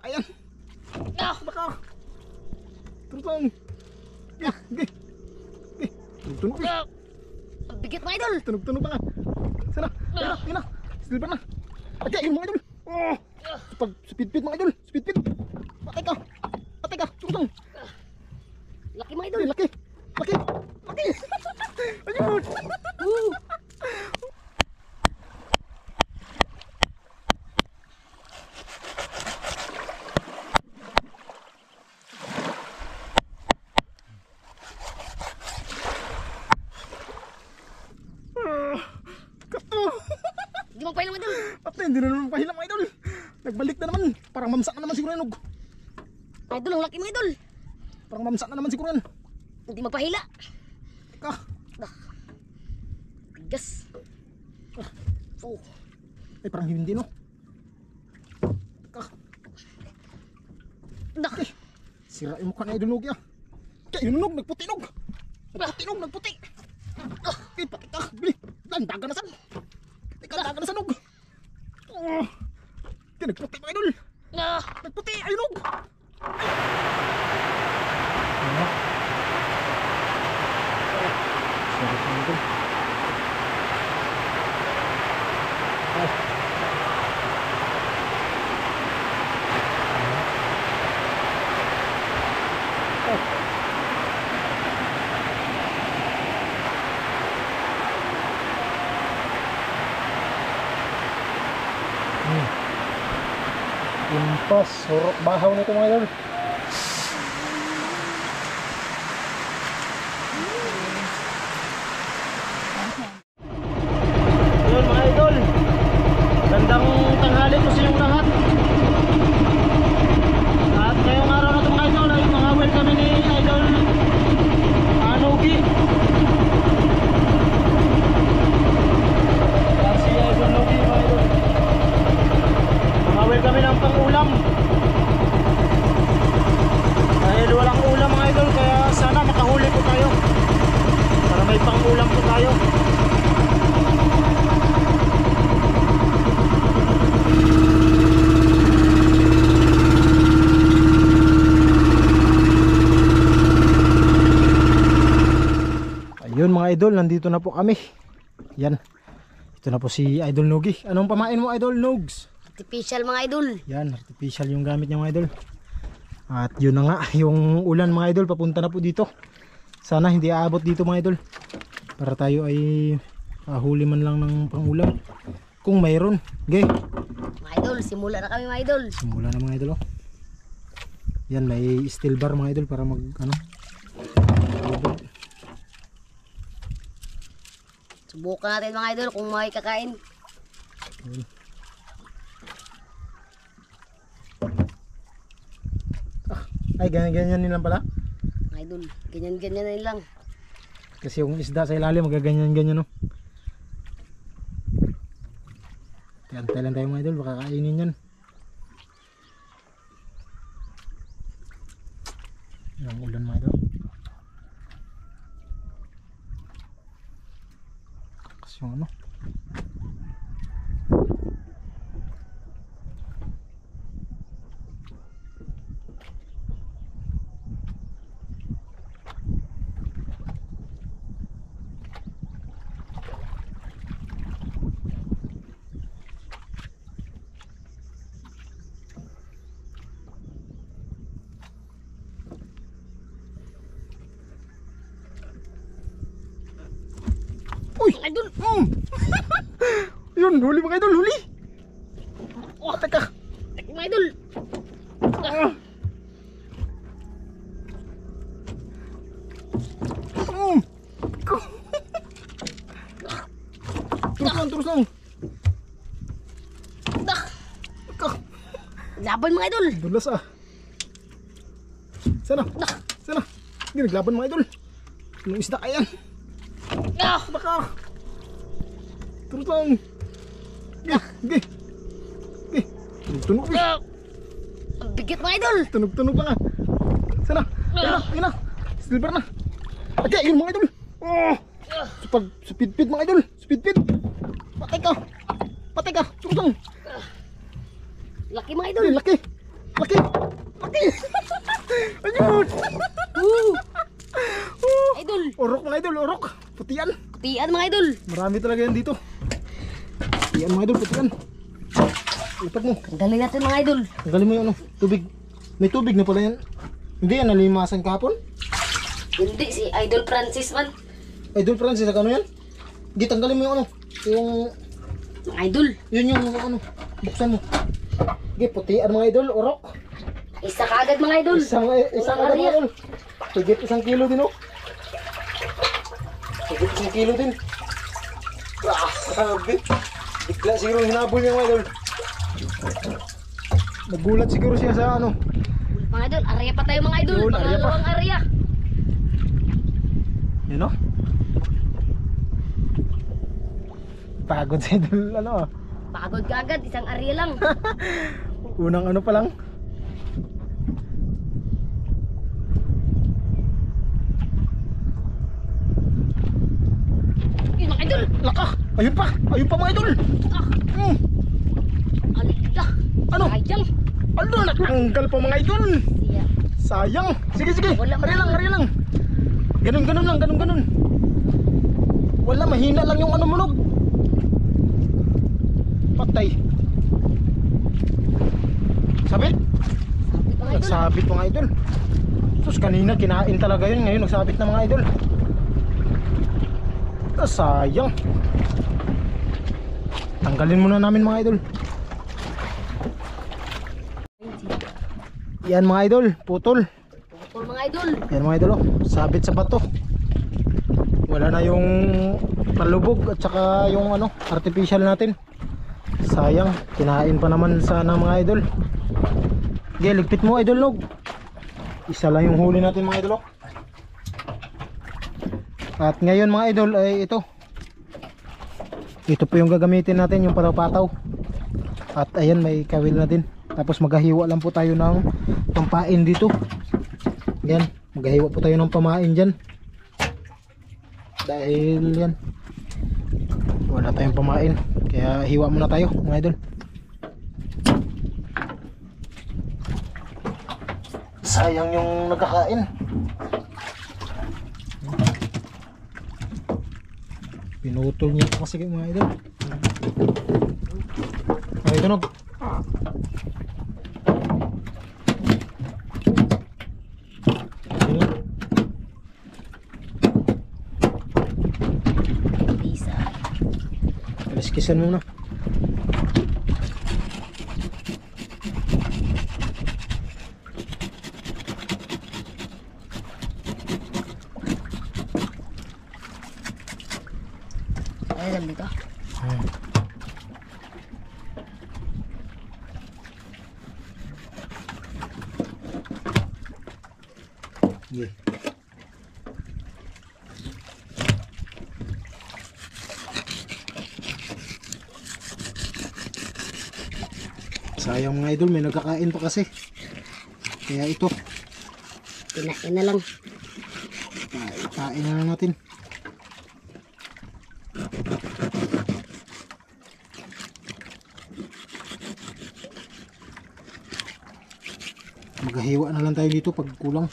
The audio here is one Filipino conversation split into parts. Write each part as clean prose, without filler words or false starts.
Ayan. Baka. Terus lang. Okay. Tunog eh. Ang bigat mga idol. Tunog pa nga. Sana. Ayun na. Silver na. Okay, yun mga idol. Oh. Pag speed mga idol. Speed. Patay ka. Terus lang. Laki mga idol. Laki. Ayun. Hindi mo pahilang mga idol. Patay, hindi na naman pahilang mga idol. Nagbalik na naman. Parang mamsak na naman siguro yan. Idol, ang laki mga idol. Parang mamsak na naman siguro yan. Hindi magpahila. Teka. Tigas. Oh. Ay, parang hindi no. Teka. Dah. Sira yung mukha na idol Nogi ah. Kaya inunog, nagputi-nog. Nagputi. Okay, pati ka. Bili. Daga na san. Daga na sanog. Okay, nagputi mga idol. Nagputi, ayunog. Impas, surok bahaw nito mga idol. Yun mga idol, gandang tanghali po sa inyong lahat. At ngayong araw na ito mga idol ay mga welcome ni Idol Nogi. Yan si Idol Nogi mga idol. Mga kami ng pang-ulam. Dahil walang ulam mga idol, kaya sana makahuli po tayo para may pang-ulam po tayo. Ayun mga idol, nandito na po kami. Yan. Ito na po si Idol Nogi. Anong pamain mo Idol Nogs? Artificial mga idol. Yan, artificial yung gamit niya mga idol. At yun na nga, yung ulan mga idol papunta na po dito. Sana hindi aabot dito mga idol. Para tayo ay huli man lang ng pangulam. Kung mayroon. Okay. Mga idol, simula na kami mga idol. Simula na mga idol oh. Yan, may steel bar mga idol para mag ano. Subukan natin mga idol kung may kakain. Ay, ganyan-ganyan nilang pala. Mga idol, ganyan-ganyan na lang. Kasi yung isda sa ilalim magaganyan-ganyan no. Antay lang tayo mga idol, baka kainin yan. Ang ulan mga idol. Kasi yung ano. Uy! Idol! Yun, huli mga idol, huli! Oh, teka! Mga idol! Terus lang! Teka! Laban mga idol! Dulas ah! Sana! Sana! Hindi naglaban mga idol! Anong isda ayan? Baka! Terus lang! Okay! Tunog eh! Ang bigat mga idol! Tunog pa nga! Sana! Ayun na! Silver na! Okay, yun mga idol! Oh! Pag speed mga idol! Speed! Patay ka! Terus lang! Laki mga idol! Laki! Putian mga idol. Marami talaga yan dito. Yan mga idol, putian. Lipat mo. Tanggalin natin mga idol. Tanggalin mo yung ano, tubig. May tubig na pala yan. Hindi yan, nalimasan kahapon. Hindi, si Idol Francis man. Idol Francis, ano yan? Hindi, tanggalin mo yung ano. Yung, Mga idol. yun yung ano. Buksan mo. Sige, putian mga idol, orok. Isa kaagad mga idol. Isang agad mga idol. Higit 1 kilo din oh. Higit 1 kilo din. Grabe. Bigla siguro hinabol niya mga idol. Nagulat siguro siya sa ano. Mga idol, area pa tayo mga idol. Yun, area pa. Pangalawang area. Yun oh. Pagod si idol ano ah. Pagod ka agad, isang area lang. Unang ano pa lang. Yun mga idol. Laka! Ayun pa! Ayun pa mga idol! Hmm. Alida. Ano? Sayang. Ano? Natanggal pa mga idol! Siya. Sayang! Sige sige! Wala, Ari lang! Ganun lang, ganun. Wala, mahina lang yung ano munog. Patay. Sabit? Sabit mga idol. Nagsabit mga idol. Sus, kanina kinain talaga yun. Ngayon nagsabit na mga idol. Sayang. Tanggalin muna namin mga idol. Yan mga idol, putol. Putol mga idol. Yan mga idol oh, sabit sa bato. Wala na yung palubog at saka yung ano, artificial natin. Sayang, kinain pa naman sana mga idol. Okay, ligpit mo idol Nog. Isa lang yung huli natin mga idol oh. At ngayon mga idol ay ito. Ito po yung gagamitin natin, yung pataw-pataw. At ayan, may kawil na din. Tapos maghahiwa lang po tayo ng pampain dito. Yan, maghahiwa po tayo ng pamain dyan. Dahil yan, wala tayong pamain. Kaya hiwa muna tayo mga idol. Sayang yung nagkakain. Pinutol niya po kasi mga idol. Ay, tunog. Isa. Aliskisan muna. Ay, dali ka. Yeah. Sayang mga idol, may nagkakain pa kasi. Kaya ito, Kinain na lang. kain na lang natin. Maghahiwa na lang tayo dito pag kulang.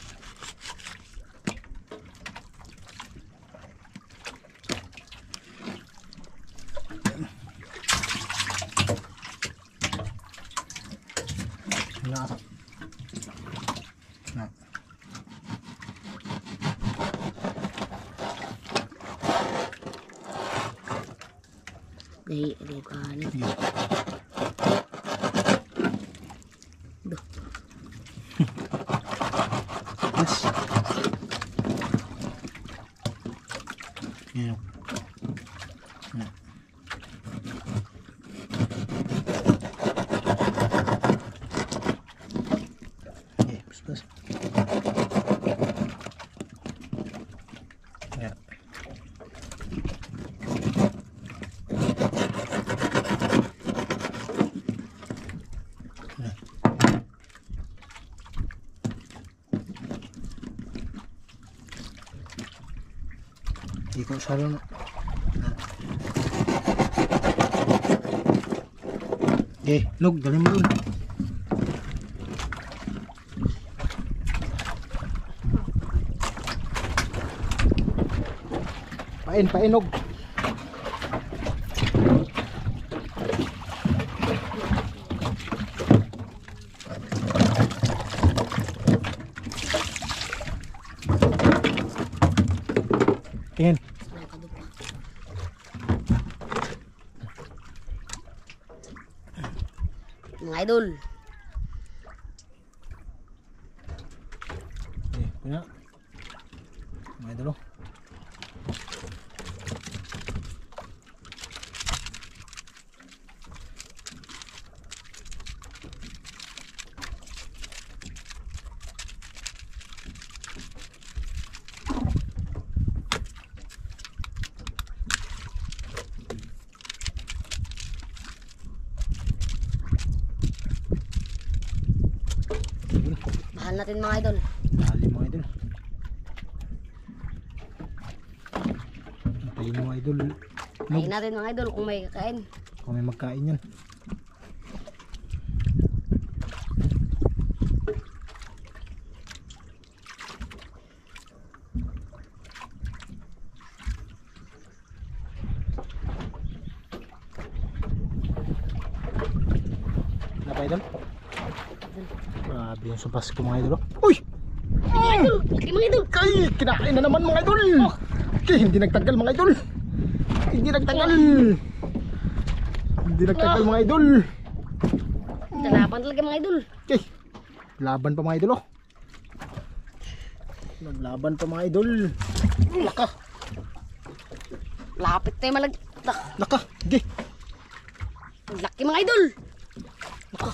Nakasap. Na. Dahil, ano ka na. Yeah. Yes. Yeah. Yeah. Okay, plus. Yeah. Ikaw salo na. Okay, Nog, dali mo dun. Painog. Tingin. Mga idol. Punya. Mga idol. Mahal natin mga idol. Dali mga idol. Antayin mga idol. Kain natin mga idol kung may kakain. Kung may magkain yan. Ano pa idol? Grabe yung sumpas ko mga idol. Uy! Mga idol! Laki mga idol! Kay! Kinain na naman mga idol! Okay, hindi nagtagal mga idol! Hindi nagtagal! Hindi nagtagal mga idol! Lalaban talaga mga idol. Okay, laban pa mga idol oh! Naglaban pa mga idol! Laka! Lapit tayo malag... Laka! Okay! Laki mga idol! Laka!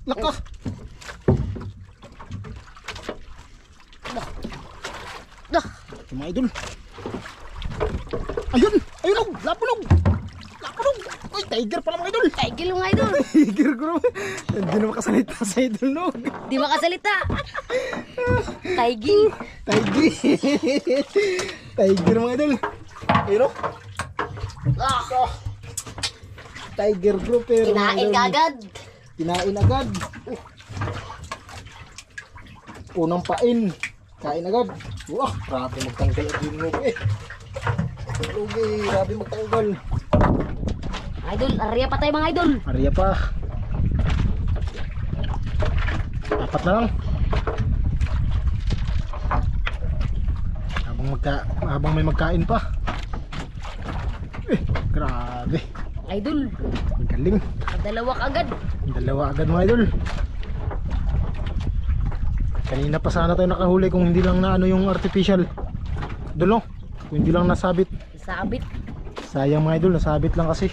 Laka! Dah! Okay, mga idol! Ayun! Ayun oh! Lapunog! Lapunog! Ay, tiger pala mga idol! Tiger mga idol! Tiger ko naman! Hindi na makasalita sa idol no! Di makasalita! Tiger! Tiger! Tiger mga idol! Ayun oh! Ah! Tiger group pero Kinain ka agad! Kinain agad. Unang pain. Kain agad. Wah, grabe magtanggal at yung lugi. Lugi, grabe magtanggal. Idol, area pa tayo mga idol! Ariya pa. Apat na lang. Habang may magkain pa. Grabe. Idol, Ang galing. dalawa ka agad! Dalawa agad mga idol. Kanina pa sana tayo nakahuli kung hindi lang na ano yung artificial. Idol no? Kung hindi lang nasabit. Sabit! Sayang mga idol, nasabit lang kasi.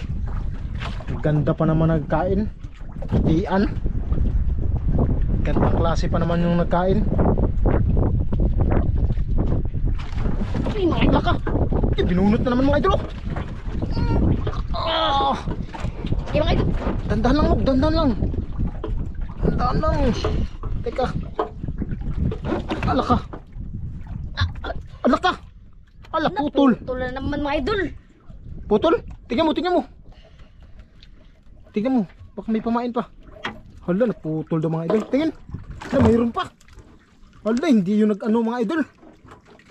Ganda pa naman nagkain. Ian. Gandang klase pa naman yung nagkain. Ay mga idol! Laka! Binunot na naman mga idol. Ah! Ay mga idol! Dandan lang, dandan lang. Dandan lang. Teka. Alaka. Alaka. Ala, putol. Putol na naman mga idol! Putol? Tingnan mo, tingnan mo. Tingnan mo, baka may pamain pa. Hala, naputol daw mga idol. Tingin. Na mayroon pa. Hala, hindi yun nag-ano mga idol.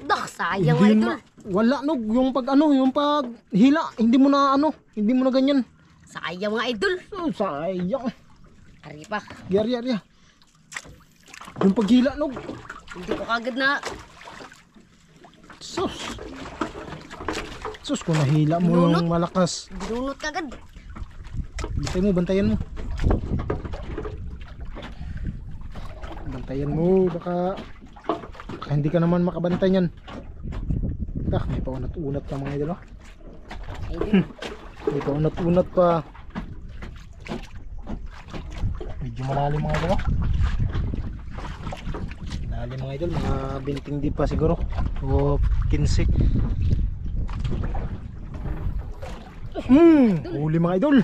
Dah, sayang Hindi mga yun idol! wala no, yung pag ano, yung pag hila, hindi mo na ano, hindi mo na ganyan. Sayang mga idol! Oh, sayang. Ari pa! Yari, yari. Yung paghila no. Hindi ko kagad na... Sus. Sus, kung nahila mo Binunot? ng malakas. Binunot kagad! Bantay mo, bantayan mo. Bantayan mo, baka hindi ka naman makabantay niyan. May paunat-unat pa mga idol. Idol! May paunat-unat pa. Medyo malalim mga idol. Malalim mga idol, mga 20 di pa siguro. O 15. Huli mga idol.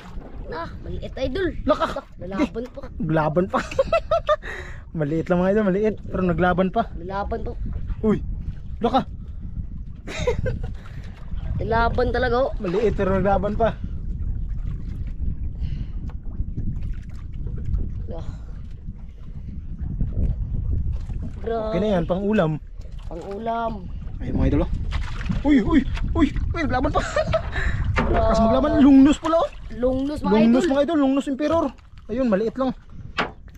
Ah, maliit idol! Laka! Lalaban pa! Laban pa. Maliit lang mga idol, maliit. Pero naglaban pa. Lalaban pa! Uy! Laka! Lalaban talaga oh! Maliit pero naglaban pa. Ah. Grabe! Okay na yan, pang ulam. Pang-ulam. Ayun mga idol oh. Uy, naglaban pa. Kas maglaban, lungnos pala oh. Lungnos mga Lungnos idol. mga idol, lungnos emperor. Ayun, maliit lang.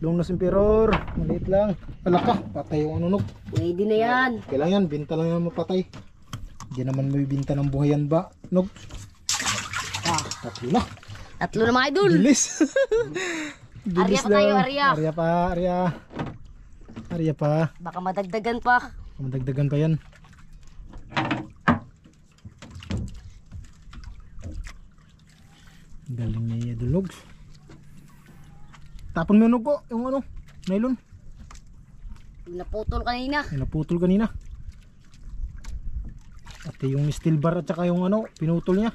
Lungnos emperor, maliit lang. Alaka, patay yung ano nog. Pwede na yan. Kailangan yan, binta lang yan mapatay. Hindi naman may binta ng buhayan ba? Nog. Tatlo na. Tatlo na mga idol. Bilis. Arya pa tayo, arya. Arya pa. Baka madagdagan pa. Madagdagan pa yan. Galing niya yung dulog. Tapon mo yung nugo, yung ano, nylon. Naputol kanina. Ay, naputol kanina. At yung steel bar at saka yung ano, pinutol niya.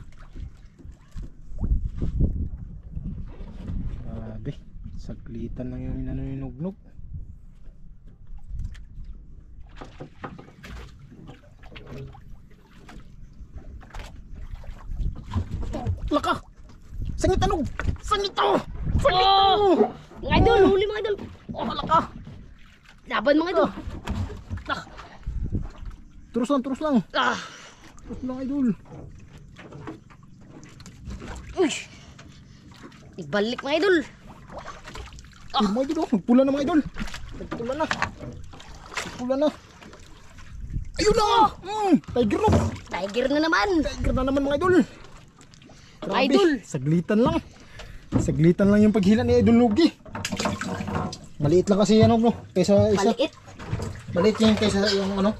Grabe, saglitan lang yung ano yung nugnog. Laka! Sangit anog! Sangit to! Sangit to! Mga idol, huli mga idol. Oh, laka! Laban mga idol. Terus lang, terus lang. Ah. Terus lang, idol. Uy. Ibalik mga idol. Ay, mga idol, oh. Nagpula na mga idol. Nagpula na. Nagpula na. Ayun na! Tiger no! Tiger na naman. Tiger na naman mga idol. Grabe, Idol. saglitan lang. Saglitan lang yung paghila ni Idol Lugi. Maliit lang kasi ano bro, kaysa isa. Maliit. Maliit yan kaysa yung ano.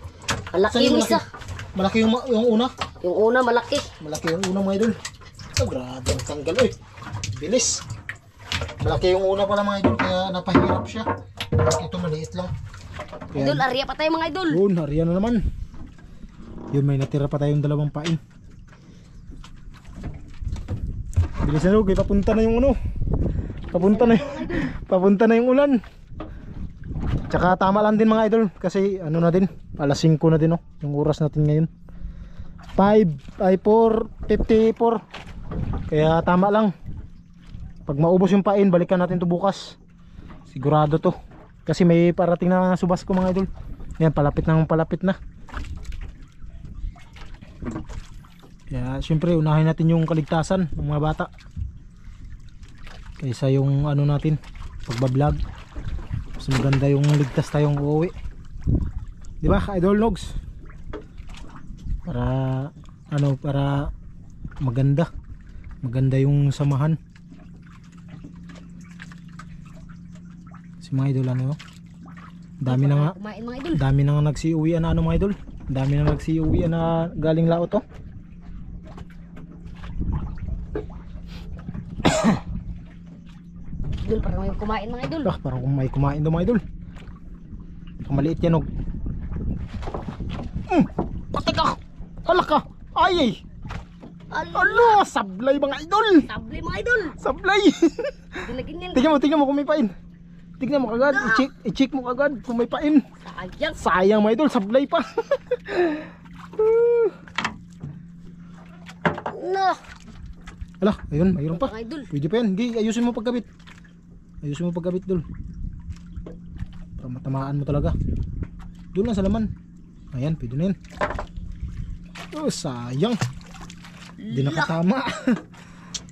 Malaki yung isa. Malaki yung una. Yung una malaki. Malaki yung una mga idol. Oh, grabe ang tanggal eh. Bilis. Malaki yung una pala mga idol kaya napahirap siya. Ito maliit lang. Kaya, Idol, arya pa tayo mga idol. yun, hariyan na naman. Yun, may natira pa tayong dalawang pain. Bilis na Lugi, papunta na yung ano. Papunta na yung ulan. Tsaka tama lang din mga idol kasi ano na din, alas 5 na din oh, yung oras natin ngayon. 4:54. Kaya tama lang. Pag maubos yung pain, balikan natin to bukas. Sigurado to. Kasi may parating na subas ko mga idol. Yan, palapit na. Kaya syempre unahin natin yung kaligtasan ng mga bata kaysa yung ano natin pagbablog. Mas maganda yung ligtas tayong uuwi, di ba Idol Logs? Para ano, para maganda yung samahan. Si mga idol ano, dami na nga, Kumain mga idol. dami na nga nagsiuwian na ano mga idol, dami na nagsiuwian na galing laot to. Idol, parang may kumain mga idol. Parang kung may kumain daw mga idol. Maliit yan og. Patay ka! Hala ka! Ay! Ano! Sablay mga idol! Table mga idol. Sablay! Ginagin yan. Tingnan mo kung may pain. Tignan mo kagad, i-check mo kagad kung may pain. Sayang. Sayang mga idol, sablay pa. No. Ala, ayun, mayroon pa. Mga idol. Pwede pa yan. Gi, ayusin mo pagkabit. Dul. Para matamaan mo talaga. Doon lang sa laman. Ayan, pwede na yan. Oh, sayang. Di nakatama.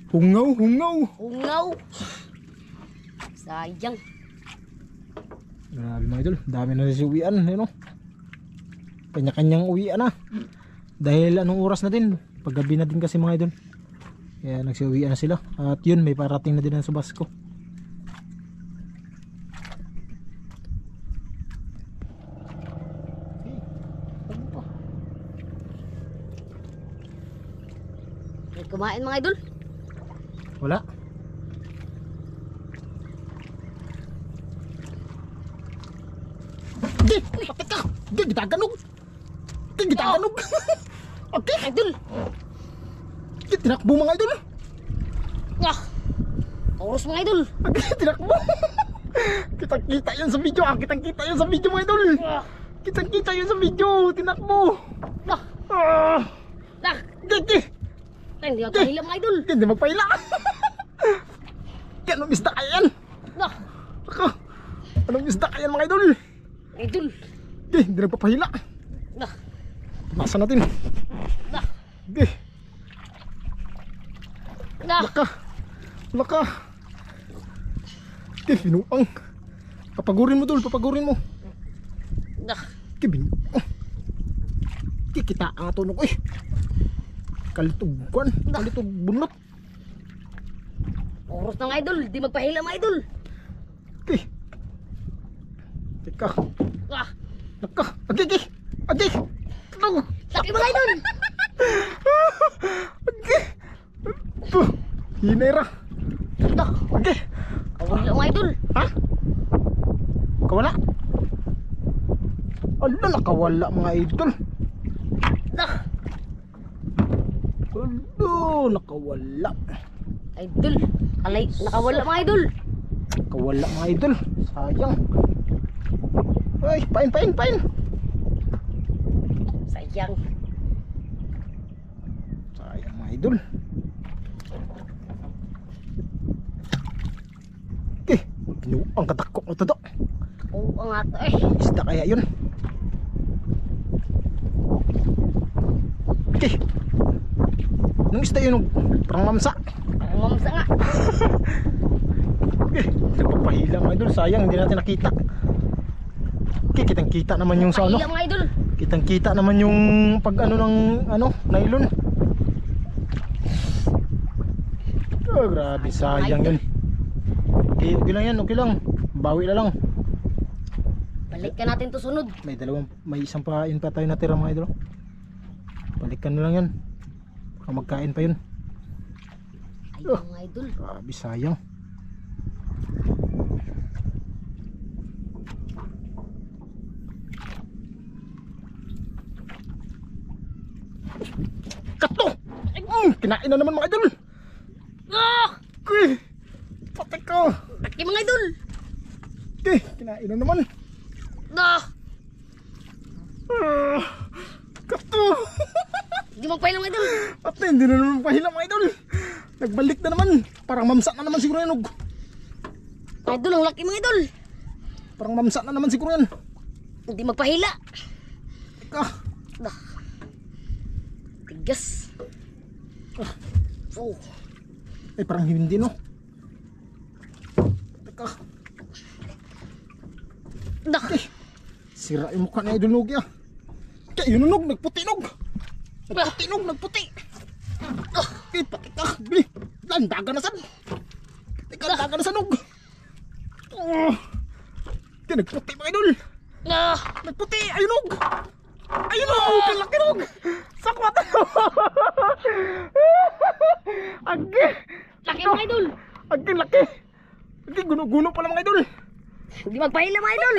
Hungaw. Ungaw. Sayang. Grabe mga idol, dami na si uwian, you know? Kanya-kanyang uwian na. Dahil anong oras na din, paggabi na din kasi mga idol. Kaya nagsiuwian na sila. At yun, may parating na din ang subas ko. May kumain mga idol. Wala. Di, kapit ka. Di, gitaganog. Okay, Idol. di, tinakbo mga idol. Ah. Oros mga idol. Tinakbo. Kitang-kita yun sa video. Kitang-kita yun sa video mga idol. Kitang-kita yun sa video. Tinakbo. Ah. Ah. Ah. Di. Hindi ako kahila mga idol. Hindi magpaila. Anong isda kaya yan? Ah. Anong isda kaya yan mga idol? Idol. Hindi nagpapahila. Lapasan natin. Dah. Okay. Dah. Laka. Laka. Okay, binuang. Papagurin mo dul, papagurin mo. Dah. Okay, binuang. Okay, kita ang tunog. Uy. Kalitog kwan. Kalitog bunot. Oras na mga idol. Di magpahila mga idol. Okay. Teka. Ah. Laka. Okay, okay. Okay. Ano? Laki mga idol. Okay. Ito. Hinera. Dah. Okay. Kawala mga idol. Ha? Kawala? Ala, nakawala mga idol. Dah. Ala, nakawala. Idol. Alay. Nakawala mga idol. Nakawala mga idol. Sayang. Ay, pain, pain, pain. Sayang. Sayang mga idol. Okay, ang katakok na todo. Oo ang ato eh. Isda kaya yun. Okay. Nung isda yun, parang mamsa. Ang mamsa nga. Okay, nagpapahila mga idol. Sayang, hindi natin nakita. Okay, kitang kita naman yung sa ano. Pahila mga idol. Kitang kita naman yung pag ano ng ano, nylon. Oh, grabe, sayang yun. Okay, okay lang yan, okay lang. Bawi na lang. Balik ka natin to sunod. May isang pain pa tayo natira mga idol. Balikan na lang yan. Baka magkain pa yun. Ay mga idol. Grabe, sayang. Kato! Kinain na naman mga idol. Ah! Okay, patay ka. Laki mga idol. Okay, kinain na naman. Dah. Kato! Di magpahila mga idol. Ate, hindi na naman pahila mga idol. Nagbalik na naman. Parang mamsa na naman siguro yan. Mga idol, ang laki mga idol. Parang mamsa na naman siguro yan. Hindi magpahila. Teka. Dah. Tigas. Oh. Eh, parang hindi no. Teka. Dah. Sira yung mukha na idol Nog ya. Kaya yun Nog, nagputi Nog. Nagputi Nog, nagputi. Eh, pati ka. Bili. Landaga na san. Teka, landaga na san Nog. Oh. Kaya nagputi mga idol. Ah. Nagputi. Ayun Nog. Ayun Nog. Kalaki Nog. Sakwat. Agi. Laki mga idol. Agi, laki. Agi, guno-guno pala mga idol. Hindi magpahila mga idol.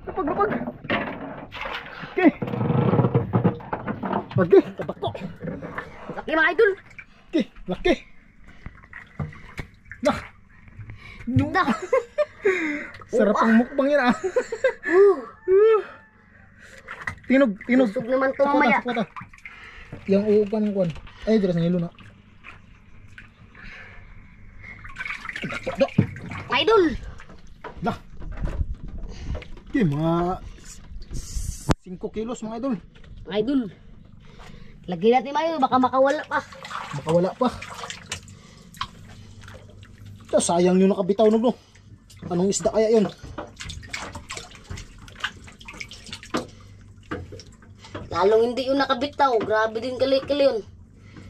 Lapag. Okay. Okay, katakot. Laki mga idol. Okay, laki. Nah. No. Dah. Sarap ang mukbang yan ah. Tinog. Busog naman to mamaya. Sakwata. Yang uupan ng kuwan. Ay, diras ng ilo na. Katakot. Mga idol. Dah. Okay, mga 5 kilos mga idol. Mga idol. Lagyan natin mga idol. Baka makawala pa. Makawala pa. Ito, sayang yung nakabitaw Nog no. Anong isda kaya yun? Lalong hindi yung nakabitaw. Grabe din kali-kali yun.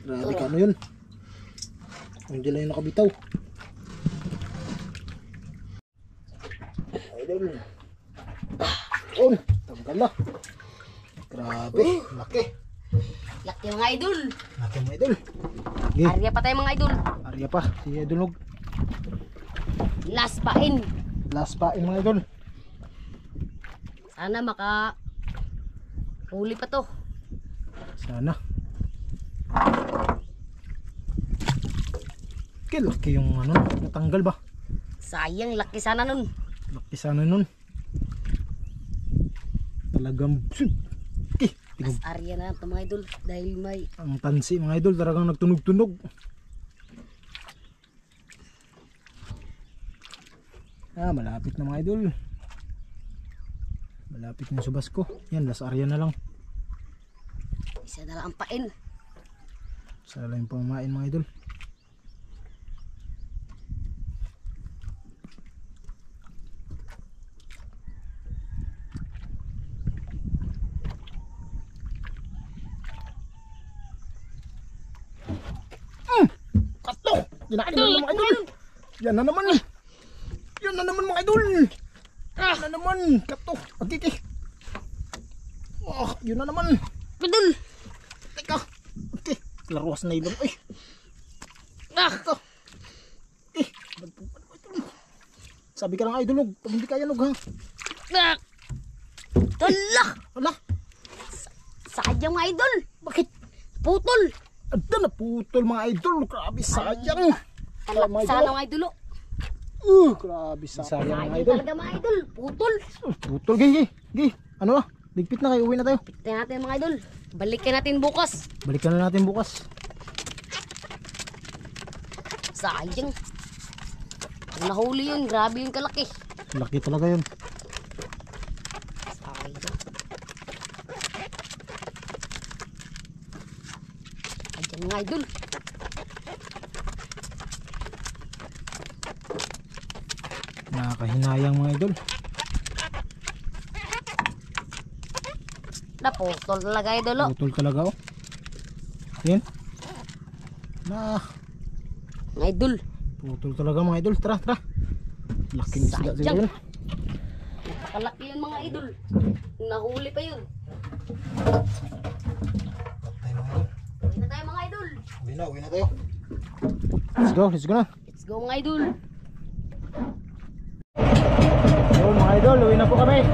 Grabe ka ano yun. Hindi lang yung nakabitaw. Idol. On, tanggal na. Grabe, laki. Laki mga idol. Laki mga idol. Okay, Arya pa tayo mga idol. arya pa. Si Idol Nog. Last pain. Last pa mga idol. Sana maka huli pa to. Sana. Okay, laki yung ano, natanggal ba? Sayang, laki sana nun. Laki sana nun. Talagang okay, Last area na ito mga idol. Dahil may ang tansi mga idol talagang nagtunog-tunog. Malapit na mga idol. Malapit na sa Basco. Yan, last area na lang. Nalampain. Sana yung pamain mga idol. Kato! Kinain na mga idol! Yan na naman! Yan na naman mga idol! Yan na naman! Kato! Agkiki! Oh, yun na naman! Idol! Teka! Okay! Laruas na ilong! Ay! Ah! Teka! Eh! Sabi ka lang idol, pag hindi kaya log ha! Ah! Tala! Wala! Sayang mga idol! Bakit? Putol! Ada na putol mga idol! Grabe sayang! Kalak Oh my sana God. mga idol. Grabe sayang mga Sayang idol! talaga mga idol. Putol. Putol! Gih! Ano na? Ligpit na kayo, uwi na tayo! Tingnan natin mga idol. Balikan natin bukas. Balikan na natin bukas! Sayang. Pag nahuli yun, grabe yung kalaki. Laki talaga yun! Sayang. Ayan mga idol. Nakakahinayang mga idol! Naputol talaga idol. Oh. Putol talaga oh! Yan! Na! Mga idol. Putol talaga mga idol! Tara! Tara! Laking isda Sayang. din yun! Napakalaki yun mga idol. Nahuli pa yun. Uwi na tayo mga idol. Uwi na tayo! Let's go na! Let's go mga idol. So mga idol, uwi na po kami!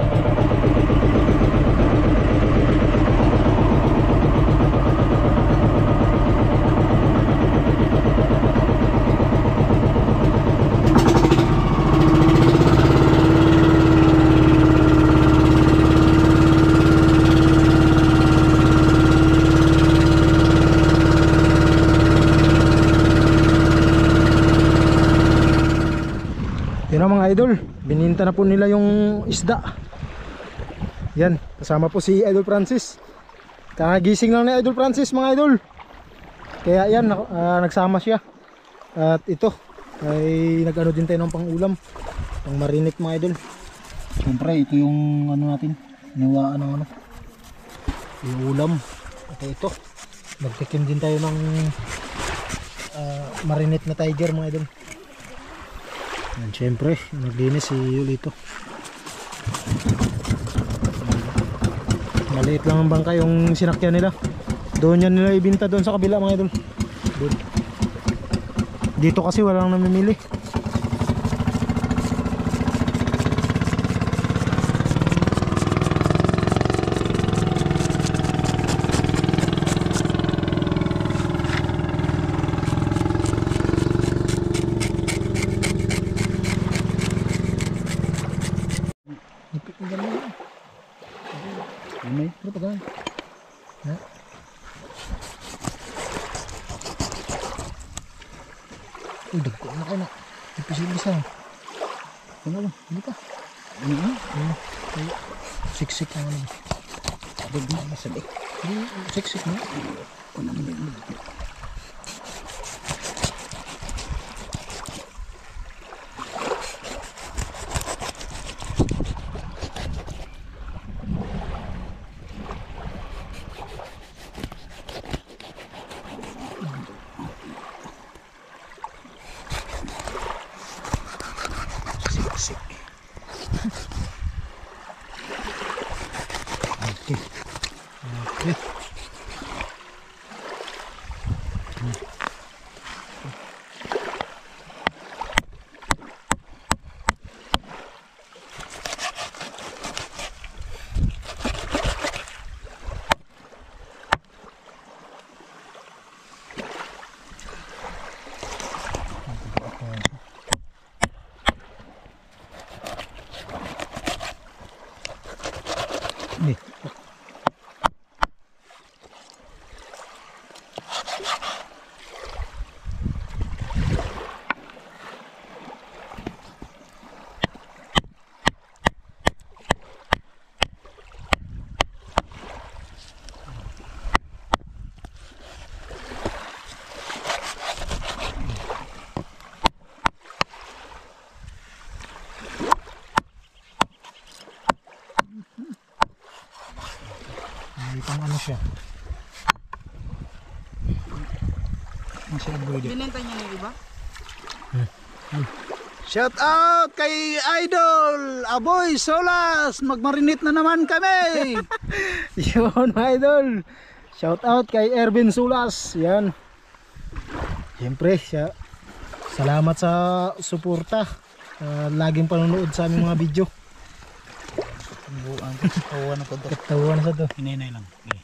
Yun na mga idol, bininta na po nila yung isda. Yan, kasama po si Idol Francis. Kagising lang ni Idol Francis mga idol. Kaya yan, nagsama siya. At ito, ay nag-ano din tayo ng pang-ulam, pang marinik mga idol. Siyempre, ito yung ano natin, nawaan ng ano, yung ulam. At ito, magtikim din tayo ng marinate na tiger mga idol. Yan, syempre, naglinis si Yulito. Maliit lang ang bangka yung sinakyan nila. Doon yan nila ibinta doon sa kabila mga idol. Doon. Dito kasi walang namimili. Ano ito pa gan? Ha? Uy, dagko na kayo na. Ipis-ibisa. Ano ba? Hindi pa. Ano ba? Siksik ang ano. Dagko na masabi. Siksik na. Ano ba? Okay. ano siya. Masya boy. Binenta niya ng iba? Shout out kay Idol Aboy Solas, magmarinate na naman kami. Yun mga idol. Shout out kay Ervin Sulas. Yan. Siyempre siya. Salamat sa suporta. Laging panonood sa aming mga video. Buang kawan ako to. Katawan sa to. Hinay lang. Okay.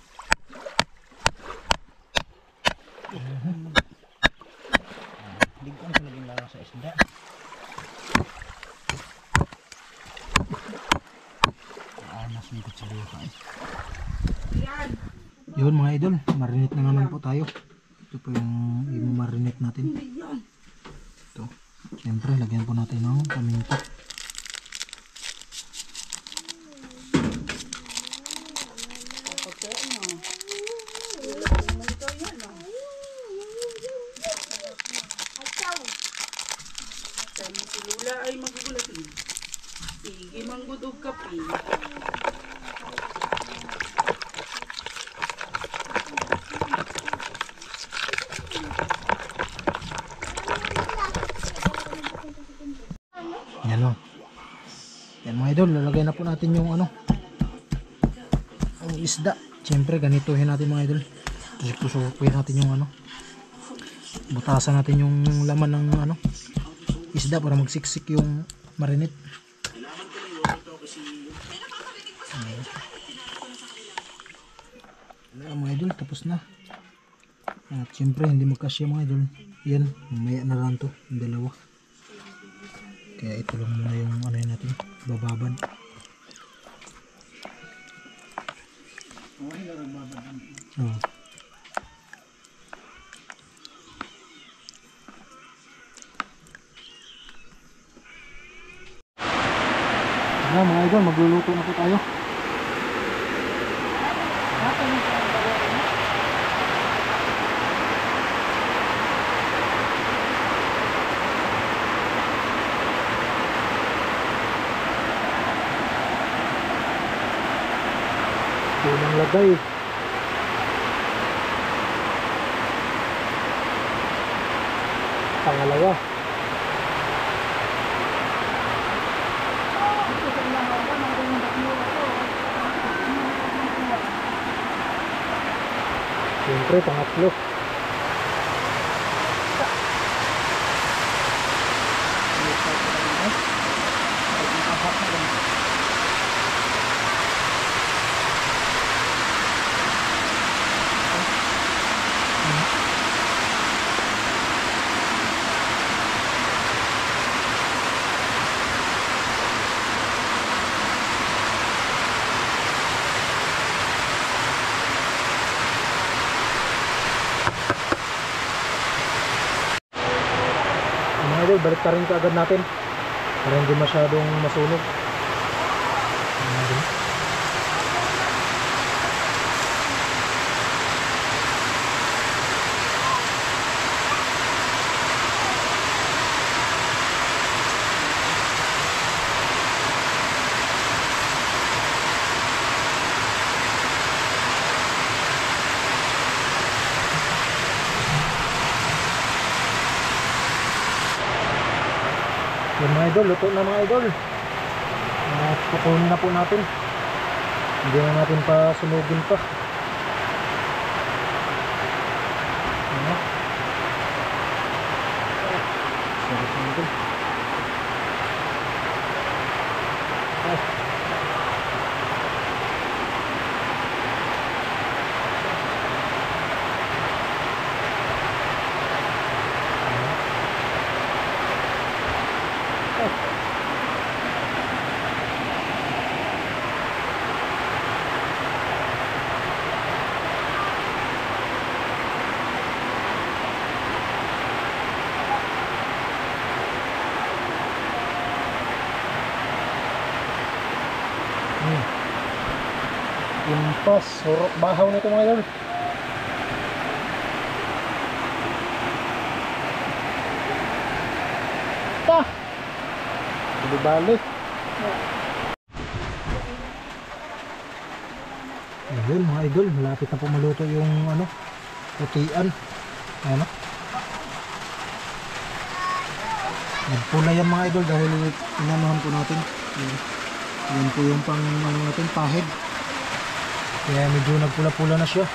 Ligyan sa laging laro sa isda. Anas ng kutsilo ka. Yun mga idol. Marinate na naman po tayo. Ito po yung i-marinate natin. Ito. Siyempre lagyan po natin ng paminta. Si Lula ay magugulatin. Sige, manggudog kape. Yan o. Yan mga idol. Lalagay na po natin yung ano. Ang isda. Siyempre ganituhin natin mga idol. Susukuin natin yung ano. Butasan natin yung laman ng ano. Isda para magsiksik yung marinate. Ayan mga idol, tapos na. At siyempre hindi magkasya mga idol. Yan, mamaya na lang to, yung dalawa. Kaya ito lang muna yung ano yun natin, bababan. Oh. Na mga idol, magluluto na po tayo. Unang lagay. Pangalawa. Siyempre, pangatlo. Mga idol, balik pa rin kaagad natin para hindi masyadong masunog. Mga idol. Yan mga idol, luto na mga idol. Pupunin na po natin. Hindi na natin pa sunugin pa. Ayan. Sarap mga idol. Impas, surok bahaw nito mga idol. Ta! Balik. Ayun mga idol, malapit na po maluto yung ano, putian. Ayan o. Nagpula yan mga idol dahil inanuhan po natin. Yan po yung pang ano natin, pahid. Kaya medyo nagpula-pula na siya.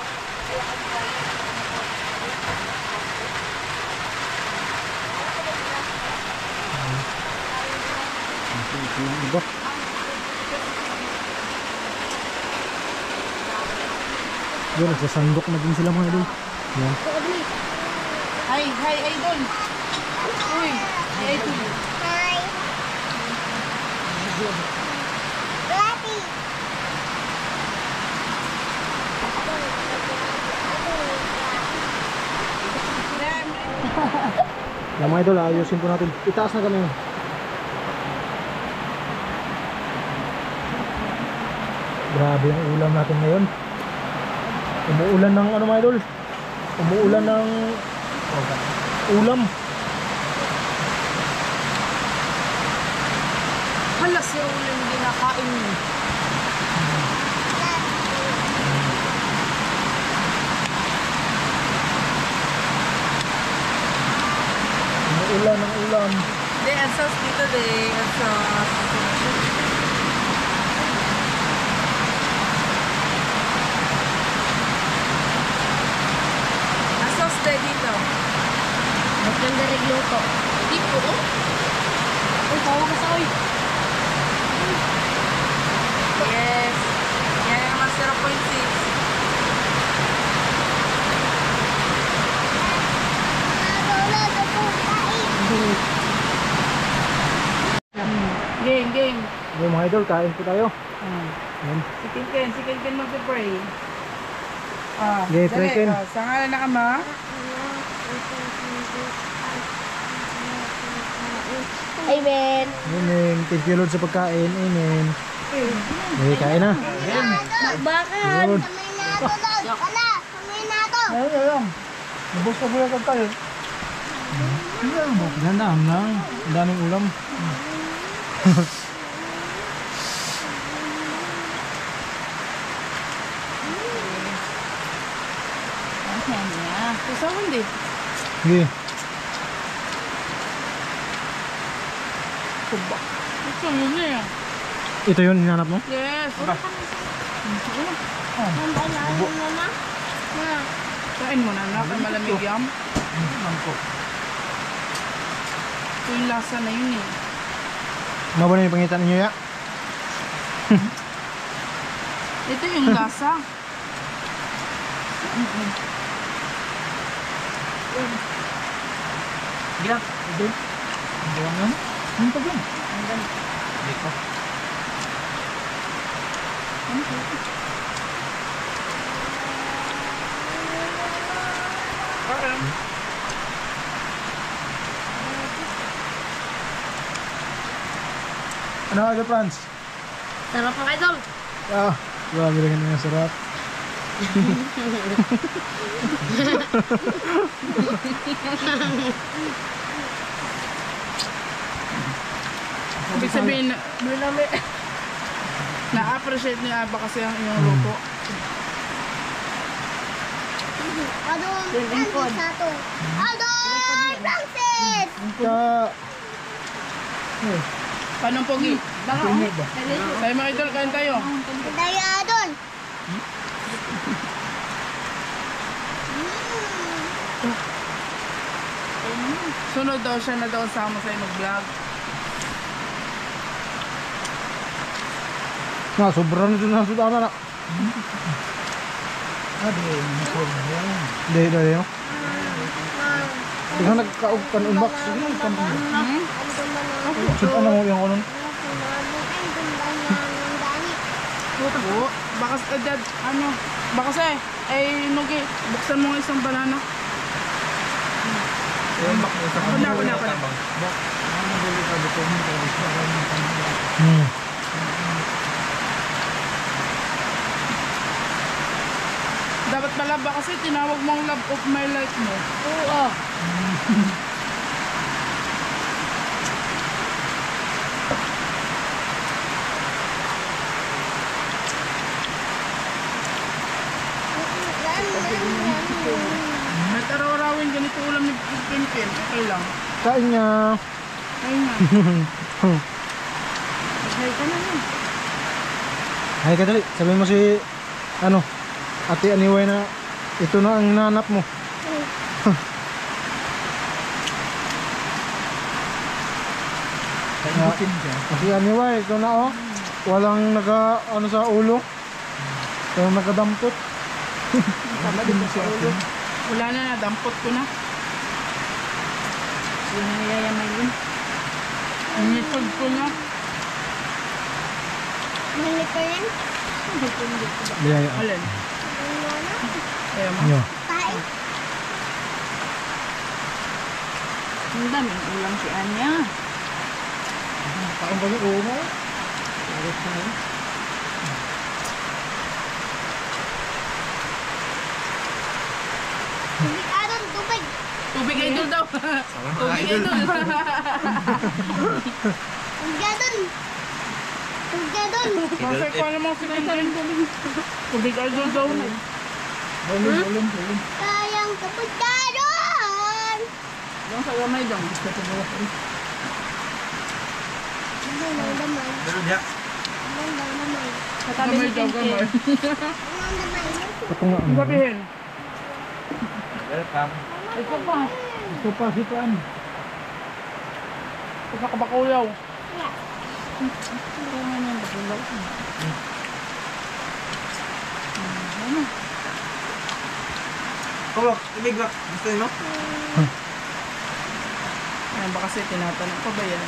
Ito yung iba. Yun, nagsasandok na din sila mga idol. Yan. Hi, idol. Uy, hi, idol. Yan mga idol, ayusin po natin. Itaas na kami. Grabe ang ulam natin ngayon. Umuulan ng ano mga idol? Umuulan ng ulam. Hala, si ulam hindi nakain mo. Umuulan ng ulam. Hindi, ang sauce dito, ang sauce. Ang sauce dito. Mas ganda rin luto. Hindi po. Uy, tawa ka sa oy. Yes. Yan ang mas 0.6. Game. Yung mga idol, kain po tayo. Yan. Si Ken mag-pray. Okay, pray, Ken. Sa ngalan ng Ama. Amen. Amen. Thank you Lord sa pagkain. Amen. Okay, kain na. Bakit? Yun. Ayun. Nabos ka muna kang kayo. Gandaan lang. Ang daming ulam. Kasama hindi. Sige. Ito yun eh. Ito yun, hinanap mo? Yes. Kain mo na anak. Ay malamig yan. Ito yung lasa na yun eh. Mababa na yung pangitan ninyo ya? Ito yung lasa. Grab. Doon. Doon yan. Ang tagal. Dito. Ano ka, Franz? Sarap ang idol. Ah, grabe rin nga sarap. Ibig sabihin, na-appreciate ni Aba kasi ang iyong luto. Francis! Kaya, Paano pogi? Tayo mga idol, kain tayo. Daya doon. Sunod daw siya na daw sama sa'yo mag-vlog. sobra na dun na sudana na. Hindi, no? Ikaw nagka-open unbox. Sudan na mo yung kulon. Oo. Baka dad, baka sa'yo, ay nugi, buksan mo ng isang banana. Kuna. Dapat pala ba kasi tinawag mong love of my life mo? Oo. ni Pinpin. Okay lang. Kain niya. Ayun na. Ay ka na yun. Ay ka dali, sabihin mo si Ate Aniway na ito na ang nanap mo. Ate Aniway, ito na walang sa ulo. Walang nagadampot. Wala na, nadampot ko na. Yun na niyayamay yun. Initod ko na. Nalik ko yan. Biyaya. Alin? Ayaw mo. Ano? Tayo. Ang daming ulam si Anya. Paano ba yung ulo? Tubig aron, tubig. Tubig idol daw. Tubig idol. Tubig aron. Tubig aron. Kasi ko alam mo si Pinpin. Tubig idol daw. Sayang tubig aron. Yung sa gamay daw. Ang damay. Ang damay. Gamay daw, gamay. Ang damay. Ito nga. Ang sabihin. Ito pa. Ito pa, hitaan. Isa ka ba kuyaw? Kulok, ibig ba? Gusto mo? Ayan ba kasi tinatanong ko ba yan?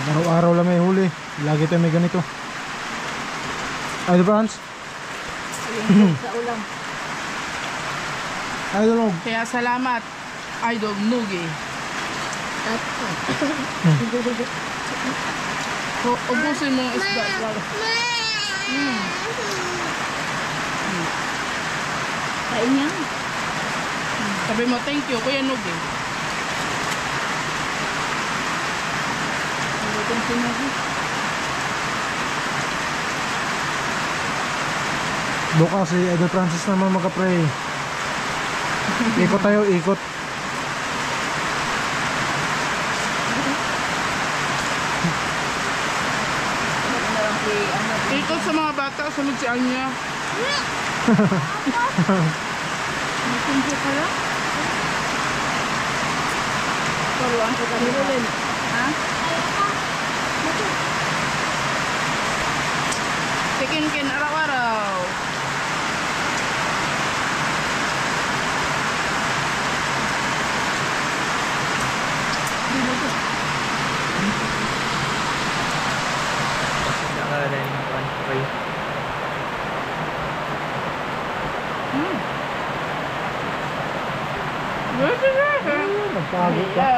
Araw-araw lang may huli. Lagi tayo may ganito. Idol Franz? Sa ulam. Idol Nog. Kaya salamat, Idol Nugi. Ubusin mo ang isda. Kain niya. Sabi mo, thank you, Kuya Nugi. Bukas si Idol Francis naman magka-pray. Ikot tayo, ikot. Ikot sa mga bata, sunod si Anya. Nakunjo ka lang? Paruan ko kami rin. Ha? Tikin-kin, araw-araw. Nagpagod ka.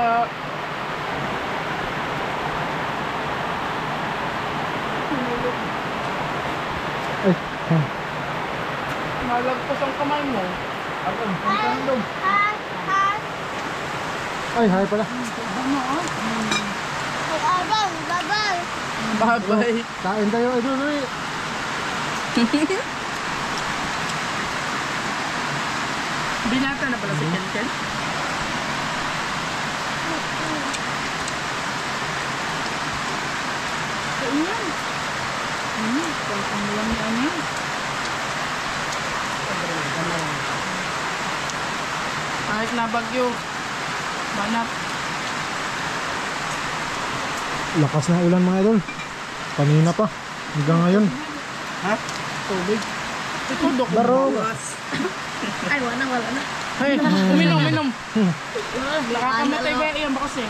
Ay, Malagpas ang kamay mo. ay, hay pala. Ay, aron, babay. Bye-bye. Kain tayo, Idol. Dali. Binata na pala si Ken. Kainyan. Ang ulam ni Anya. Kahit na bagyo. Banat. Lakas na ulan mga idol. Kanina pa. Hanggang ngayon. Tubig. Ito, Dok. Baro. Ay, wala na. Hey, uminom. Nakakamatay ba yan ba kasi?